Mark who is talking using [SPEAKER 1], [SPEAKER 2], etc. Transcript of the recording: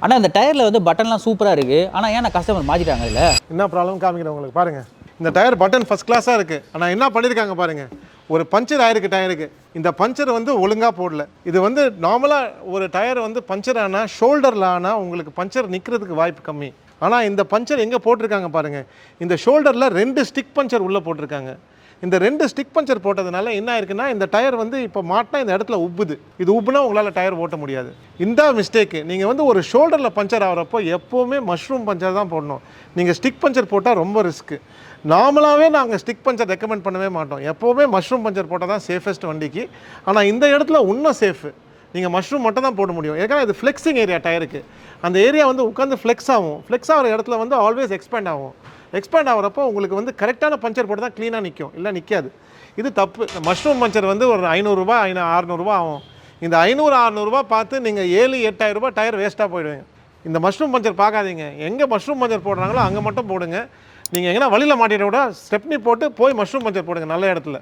[SPEAKER 1] ஆனால் இந்த டயரில் வந்து பட்டன்லாம் சூப்பராக இருக்குது. ஆனால் ஏன்னா கஸ்டமர் மாற்றிட்டாங்க இல்லை?
[SPEAKER 2] என்ன ப்ராப்ளம் காமிக்கிறேன் உங்களுக்கு பாருங்கள். இந்த டயர் பட்டன் ஃபஸ்ட் கிளாஸாக இருக்குது. ஆனால் என்ன பண்ணியிருக்காங்க பாருங்கள், ஒரு பஞ்சர் ஆயிருக்கு டயருக்கு. இந்த பஞ்சர் வந்து ஒழுங்காக போடல. இது வந்து நார்மலாக ஒரு டயர் வந்து பஞ்சர் ஆனால் ஷோல்டரில் ஆனால் உங்களுக்கு பஞ்சர் நிற்கிறதுக்கு வாய்ப்பு கம்மி. ஆனால் இந்த பஞ்சர் எங்கே போட்டிருக்காங்க பாருங்கள், இந்த ஷோல்டரில் 2 ஸ்டிக் பஞ்சர் உள்ளே போட்டிருக்காங்க. இந்த 2 ஸ்டிக் பஞ்சர் போட்டதுனால என்ன ஆயிருக்குன்னா, இந்த டயர் வந்து இப்போ மாட்டினா இந்த இடத்துல உப்புது. இது உப்புனா உங்களால் டயர் ஓட்ட முடியாது. இந்த மிஸ்டேக்கு நீங்கள் வந்து ஒரு ஷோல்டரில் பஞ்சர் ஆகிறப்போ எப்போவுமே மஷ்ரூம் பஞ்சர் தான் போடணும். நீங்கள் ஸ்டிக் பஞ்சர் போட்டால் ரொம்ப ரிஸ்க்கு. நார்மலாகவே நாங்கள் ஸ்டிக் பஞ்சர் ரெக்கமெண்ட் பண்ணவே மாட்டோம். எப்போவுமே மஷ்ரூம் பஞ்சர் போட்டால் தான் சேஃபஸ்ட் வண்டிக்கு. ஆனால் இந்த இடத்துல இன்னும் சேஃபு. நீங்கள் மஷ்ரூம் மட்டும் தான் போட முடியும். ஏன்னா இது ஃப்ளெக்ஸிங் ஏரியா டயருக்கு. அந்த ஏரியா வந்து உட்காந்து ஃப்ளெக்ஸ் ஆகும். ஃப்ளெக்ஸ் ஆகிற இடத்துல வந்து ஆல்வேஸ் எக்ஸ்பேண்ட் ஆகும். எக்ஸ்பேண்ட் ஆகிறப்போ உங்களுக்கு வந்து கரெக்டான பஞ்சர் போட்டு தான் க்ளீனாக நிற்கும், இல்லை நிற்காது. இது தப்பு. இந்த மஷ்ரூம் பஞ்சர் வந்து ஒரு 500 ரூபா 600 ரூபா ஆகும். இந்த 500-600 ரூபா பார்த்து நீங்கள் 7-8,000 ரூபா டயர் வேஸ்ட்டாக போயிடுவீங்க. இந்த மஷ்ரூம் பஞ்சர் பார்க்காதீங்க. எங்கே மஷ்ரூம் பஞ்சர் போடுறாங்களோ அங்கே மட்டும் போடுங்க. நீங்கள் எங்கன்னா வழியில் மாட்டிட விட ஸ்டெப்னி போட்டு போய் மஷ்ரூம் பஞ்சர் போடுங்க நல்ல இடத்துல.